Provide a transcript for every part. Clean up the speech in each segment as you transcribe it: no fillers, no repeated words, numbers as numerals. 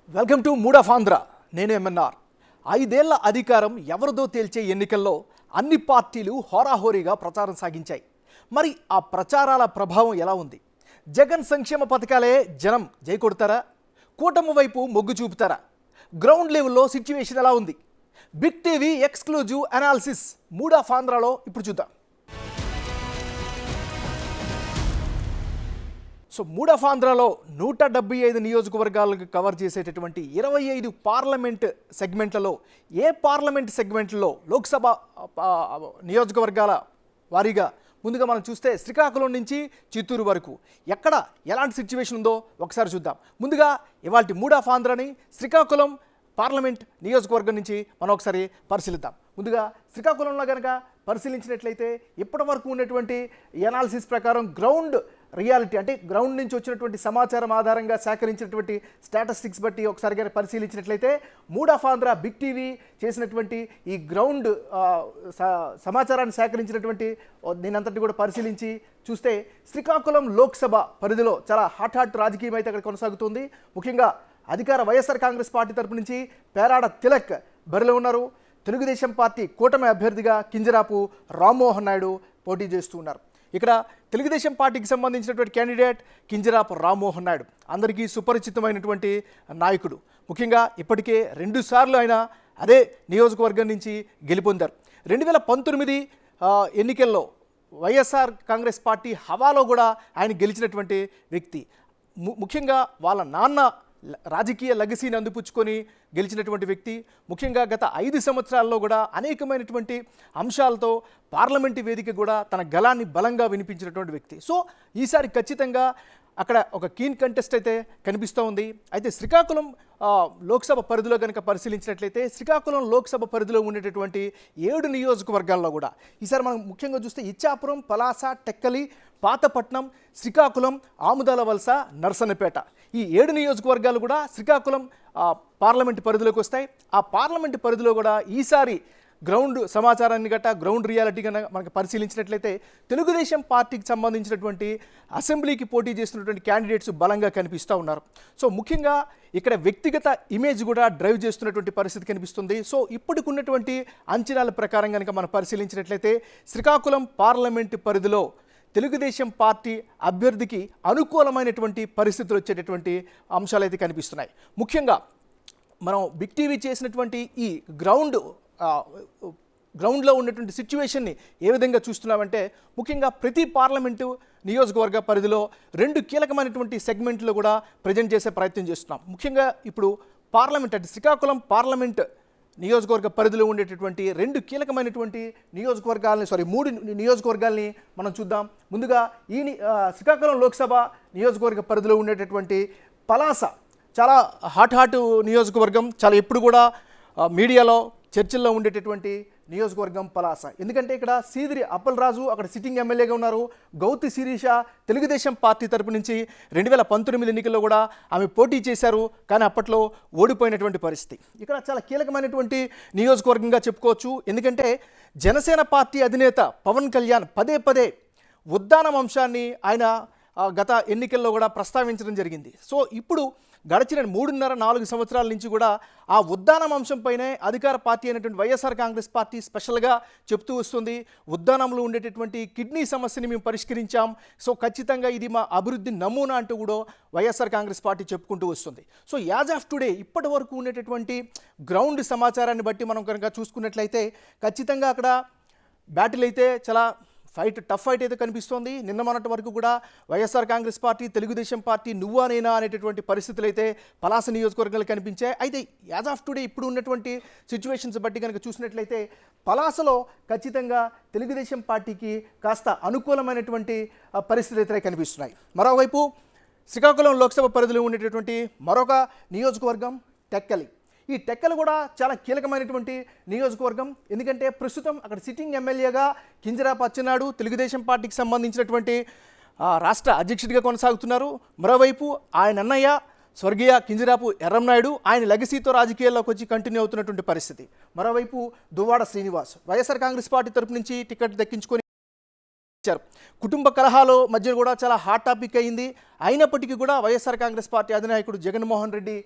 Welcome to mood of Andhra. నేను MNR. 5 ఏళ్ల అధికారం ఎవరిదో తేల్చే ఎన్నికల్లో అన్ని పార్టీలు హోరాహోరీగా ప్రచారం సాగించాయి. మరి ఆ ప్రచారాల ప్రభావం ఎలా ఉంది? జగన్ సంక్షేమ పథకాలే జనం జై కొడతారా? కూటమి వైపు మొగ్గు చూపుతారా? గ్రౌండ్ లెవెల్లో సిచ్యువేషన్ ఎలా ఉంది? Big TV exclusive analysis mood of ఆంధ్రాలో ఇప్పుడు చూద్దాం. సో మూడ్ ఆఫ్ ఆంధ్రాలో 175 నియోజకవర్గాలకు కవర్ చేసేటటువంటి 25 పార్లమెంట్ సెగ్మెంట్లలో ఏ పార్లమెంట్ సెగ్మెంట్లో లోక్సభ నియోజకవర్గాల వారీగా ముందుగా మనం చూస్తే శ్రీకాకుళం నుంచి చిత్తూరు వరకు ఎక్కడ ఎలాంటి సిచ్యువేషన్ ఉందో ఒకసారి చూద్దాం. ముందుగా ఇవాల్టి మూడ్ ఆఫ్ ఆంధ్రాని శ్రీకాకుళం పార్లమెంట్ నియోజకవర్గం నుంచి మనం ఒకసారి పరిశీలిద్దాం. ముందుగా శ్రీకాకుళంలో కనుక పరిశీలించినట్లయితే ఇప్పటి వరకు ఉన్నటువంటి ఎనాలిసిస్ ప్రకారం గ్రౌండ్ రియాలిటీ అంటే గ్రౌండ్ నుంచి వచ్చినటువంటి సమాచారం ఆధారంగా సేకరించినటువంటి స్టాటిస్టిక్స్ బట్టి ఒకసారి కనుక పరిశీలించినట్లయితే mood of Andhra big TV చేసినటువంటి ఈ గ్రౌండ్ సమాచారాన్ని సేకరించినటువంటి దీనంతటి కూడా పరిశీలించి చూస్తే శ్రీకాకుళం లోక్సభ పరిధిలో చాలా హాట్ రాజకీయం అయితే అక్కడ కొనసాగుతుంది. ముఖ్యంగా అధికార వైఎస్ఆర్ కాంగ్రెస్ పార్టీ తరపు నుంచి పేరాడ తిలక్ బరిలో ఉన్నారు. తెలుగుదేశం పార్టీ కూటమి అభ్యర్థిగా కింజరాపు రామ్మోహన్ నాయుడు పోటీ చేస్తూ ఉన్నారు. ఇక్కడ తెలుగుదేశం పార్టీకి సంబంధించినటువంటి క్యాండిడేట్ కింజరాపు రామ్మోహన్ నాయుడు అందరికీ సుపరిచితమైనటువంటి నాయకుడు. ముఖ్యంగా ఇప్పటికే 2 సార్లు ఆయన అదే నియోజకవర్గం నుంచి గెలుపొందారు. 2019 ఎన్నికల్లో వైఎస్ఆర్ కాంగ్రెస్ పార్టీ హవాలో కూడా ఆయన గెలిచినటువంటి వ్యక్తి. ముఖ్యంగా వాళ్ళ నాన్న రాజకీయ లెగసీని అందిపుచ్చుకొని గెలిచినటువంటి వ్యక్తి. ముఖ్యంగా గత 5 సంవత్సరాల్లో కూడా అనేకమైనటువంటి అంశాలతో పార్లమెంటు వేదిక కూడా తన గళాన్ని బలంగా వినిపించినటువంటి వ్యక్తి. సో ఈసారి ఖచ్చితంగా అక్కడ ఒక కీన్ కంటెస్ట్ అయితే కనిపిస్తూ ఉంది. అయితే శ్రీకాకుళం లోక్సభ పరిధిలో కనుక పరిశీలించినట్లయితే శ్రీకాకుళం లోక్సభ పరిధిలో ఉండేటటువంటి 7 నియోజకవర్గాల్లో కూడా ఈసారి మనం ముఖ్యంగా చూస్తే ఇచ్చాపురం, పలాస, టెక్కలి, పాతపట్నం, శ్రీకాకుళం, ఆముదాల వలస, నర్సన్నపేట ఈ 7 నియోజకవర్గాలు కూడా శ్రీకాకుళం పార్లమెంటు పరిధిలోకి వస్తాయి. ఆ పార్లమెంటు పరిధిలో కూడా ఈసారి గ్రౌండ్ సమాచారాన్ని గట్టా గ్రౌండ్ రియాలిటీ కనుక మనకు పరిశీలించినట్లయితే తెలుగుదేశం పార్టీకి సంబంధించినటువంటి అసెంబ్లీకి పోటీ చేస్తున్నటువంటి క్యాండిడేట్స్ బలంగా కనిపిస్తూ ఉన్నారు. సో ముఖ్యంగా ఇక్కడ వ్యక్తిగత ఇమేజ్ కూడా డ్రైవ్ చేస్తున్నటువంటి పరిస్థితి కనిపిస్తుంది. సో ఇప్పటికి ఉన్నటువంటి అంచనాల ప్రకారం కనుక మనం పరిశీలించినట్లయితే శ్రీకాకుళం పార్లమెంటు పరిధిలో తెలుగుదేశం పార్టీ అభ్యర్థికి అనుకూలమైనటువంటి పరిస్థితులు వచ్చేటటువంటి అంశాలు అయితే కనిపిస్తున్నాయి. ముఖ్యంగా మనం బిగ్ టీవీ చేసినటువంటి ఈ గ్రౌండ్లో ఉన్నటువంటి సిచ్యువేషన్ని ఏ విధంగా చూస్తున్నామంటే ముఖ్యంగా ప్రతి పార్లమెంటు నియోజకవర్గ పరిధిలో 2 కీలకమైనటువంటి సెగ్మెంట్లు కూడా ప్రజెంట్ చేసే ప్రయత్నం చేస్తున్నాం. ముఖ్యంగా ఇప్పుడు పార్లమెంట్ అంటే శ్రీకాకుళం పార్లమెంట్ నియోజకవర్గ పరిధిలో ఉండేటటువంటి 2 కీలకమైనటువంటి నియోజకవర్గాలని 3 నియోజకవర్గాల్ని మనం చూద్దాం. ముందుగా ఈ శ్రీకాకుళం లోక్సభ నియోజకవర్గ పరిధిలో ఉండేటటువంటి పలాస చాలా హాట్ నియోజకవర్గం. చాలా ఎప్పుడు కూడా మీడియాలో చర్చల్లో ఉండేటటువంటి నియోజకవర్గం పలాస. ఎందుకంటే ఇక్కడ సీదిరి అప్పలరాజు అక్కడ సిట్టింగ్ ఎమ్మెల్యేగా ఉన్నారు. గౌతి శిరీష తెలుగుదేశం పార్టీ తరపు నుంచి 2019 ఎన్నికల్లో కూడా ఆమె పోటీ చేశారు. కానీ అప్పట్లో ఓడిపోయినటువంటి పరిస్థితి. ఇక్కడ చాలా కీలకమైనటువంటి నియోజకవర్గంగా చెప్పుకోవచ్చు. ఎందుకంటే జనసేన పార్టీ అధినేత పవన్ కళ్యాణ్ పదే ఉద్దానం అంశాన్ని ఆయన గత ఎన్నికల్లో కూడా ప్రస్తావించడం జరిగింది. సో ఇప్పుడు గడిచిన 3.5-4 సంవత్సరాల నుంచి కూడా ఆ ఉద్దానం అంశంపైనే అధికార పార్టీ అయినటువంటి వైఎస్ఆర్ కాంగ్రెస్ పార్టీ స్పెషల్గా చెప్తూ వస్తుంది. ఉద్దానంలో ఉండేటటువంటి కిడ్నీ సమస్యని మేము పరిష్కరించాం. సో ఖచ్చితంగా ఇది మా అభివృద్ధి నమూనా అంటూ కూడా వైఎస్ఆర్ కాంగ్రెస్ పార్టీ చెప్పుకుంటూ వస్తుంది. సో యాజ్ ఆఫ్ టుడే ఇప్పటి వరకు ఉండేటటువంటి గ్రౌండ్ సమాచారాన్ని బట్టి మనం కనుక చూసుకున్నట్లయితే ఖచ్చితంగా అక్కడ బ్యాటిల్ అయితే చాలా టఫ్ ఫైట్ అయితే కనిపిస్తోంది. నిన్న మొన్నటి వరకు కూడా వైఎస్ఆర్ కాంగ్రెస్ పార్టీ తెలుగుదేశం పార్టీ నువ్వా నేనా అనేటటువంటి పరిస్థితులు అయితే పలాస నియోజకవర్గాలు కనిపించాయి. అయితే యాజ్ ఆఫ్ టుడే ఇప్పుడు ఉన్నటువంటి సిచ్యువేషన్స్ బట్టి కనుక చూసినట్లయితే పలాసలో ఖచ్చితంగా తెలుగుదేశం పార్టీకి కాస్త అనుకూలమైనటువంటి పరిస్థితులు అయితే కనిపిస్తున్నాయి. మరోవైపు శ్రీకాకుళం లోక్సభ పరిధిలో ఉండేటటువంటి మరొక నియోజకవర్గం టెక్కలి. ఈ టెక్కలు కూడా చాలా కీలకమైనటువంటి నియోజకవర్గం. ఎందుకంటే ప్రస్తుతం అక్కడ సిట్టింగ్ ఎమ్మెల్యేగా కింజరాపు అచ్చెన్నాయుడు తెలుగుదేశం పార్టీకి సంబంధించినటువంటి రాష్ట్ర అధ్యక్షుడిగా కొనసాగుతున్నారు. మరోవైపు ఆయన అన్నయ్య స్వర్గీయ కింజరాపు ఎర్రంనాయుడు ఆయన లెగసీతో రాజకీయాల్లోకి వచ్చి కంటిన్యూ అవుతున్నటువంటి పరిస్థితి. మరోవైపు దువ్వాడ శ్రీనివాస్ వైఎస్ఆర్ కాంగ్రెస్ పార్టీ తరపు నుంచి టికెట్ దక్కించుకొని కుటుంబ కలహాల మధ్య కూడా చాలా హాట్ టాపిక్ అయింది. అయినప్పటికీ కూడా వైఎస్ఆర్ కాంగ్రెస్ పార్టీ అధినాయకుడు జగన్మోహన్ రెడ్డి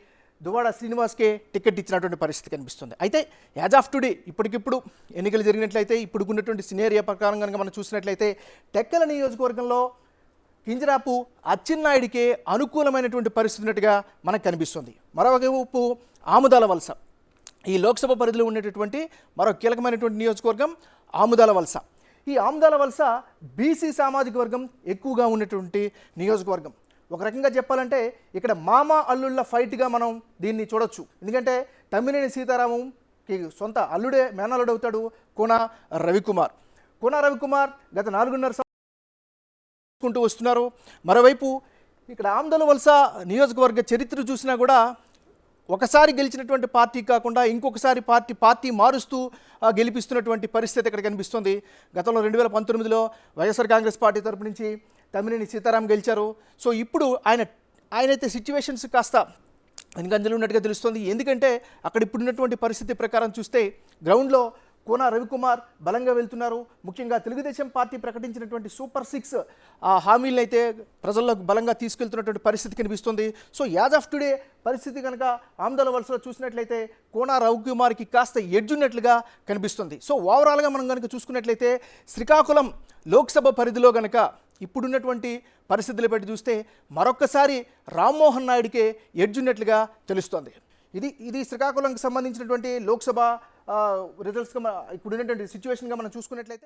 దువ్వాడ శ్రీనివాస్కే టికెట్ ఇచ్చినటువంటి పరిస్థితి కనిపిస్తుంది. అయితే యాజ్ ఆఫ్ టుడే ఇప్పటికిప్పుడు ఎన్నికలు జరిగినట్లయితే ఇప్పుడు ఉన్నటువంటి సినేరియా ప్రకారం కనుక మనం చూసినట్లయితే టెక్కల నియోజకవర్గంలో కింజరాపు అచ్చెన్నాయుడికే అనుకూలమైనటువంటి పరిస్థితి ఉన్నట్టుగా మనకు కనిపిస్తుంది. మరోవైపు ఆముదాల వలస ఈ లోక్సభ పరిధిలో ఉండేటటువంటి మరో కీలకమైనటువంటి నియోజకవర్గం ఆముదాల వలస. ఈ ఆముదాల వలస బీసీ సామాజిక వర్గం ఎక్కువగా ఉన్నటువంటి నియోజకవర్గం. ఒక రకంగా చెప్పాలంటే ఇక్కడ మామ అల్లుళ్ళ ఫైట్గా మనం దీన్ని చూడొచ్చు. ఎందుకంటే తమ్మినేని సీతారామంకి సొంత అల్లుడే మేనల్లుడు అవుతాడు కోన రవికుమార్. కోన రవికుమార్ గత 4.5 సంవత్సరాలు వస్తున్నారు. మరోవైపు ఇక్కడ ఆముదాల వలస నియోజకవర్గ చరిత్ర చూసినా కూడా ఒకసారి గెలిచినటువంటి పార్టీ కాకుండా ఇంకొకసారి పార్టీ మారుస్తూ గెలిపిస్తున్నటువంటి పరిస్థితి ఇక్కడ కనిపిస్తుంది. గతంలో 2019లో వైఎస్ఆర్ కాంగ్రెస్ పార్టీ తరపు నుంచి తమ్మినేని సీతారాం గెలిచారు. సో ఇప్పుడు ఆయనైతే సిచ్యువేషన్స్ కాస్త వెనుకంజలు ఉన్నట్టుగా తెలుస్తుంది. ఎందుకంటే అక్కడ ఇప్పుడున్నటువంటి పరిస్థితి ప్రకారం చూస్తే గ్రౌండ్లో కోన రవికుమార్ బలంగా వెళ్తున్నారు. ముఖ్యంగా తెలుగుదేశం పార్టీ ప్రకటించినటువంటి సూపర్ 6 హామీలను అయితే ప్రజల్లోకి బలంగా తీసుకెళ్తున్నటువంటి పరిస్థితి కనిపిస్తుంది. సో యాజ్ ఆఫ్ టుడే పరిస్థితి కనుక ఆముదాల వలసలో చూసినట్లయితే కోన రవికుమార్కి కాస్త ఎడ్జున్నట్లుగా కనిపిస్తుంది. సో ఓవరాల్గా మనం కనుక చూసుకున్నట్లయితే శ్రీకాకుళం లోక్సభ పరిధిలో కనుక ఇప్పుడున్నటువంటి పరిస్థితులు బట్టి చూస్తే మరొక్కసారి రామ్మోహన్ నాయుడికే ఎడ్జున్నట్లుగా తెలుస్తోంది. ఇది శ్రీకాకుళంకి సంబంధించినటువంటి లోక్సభ రిజల్ట్స్గా ఇప్పుడు ఉన్నటువంటి సిచ్యువేషన్గా మనం చూసుకున్నట్లయితే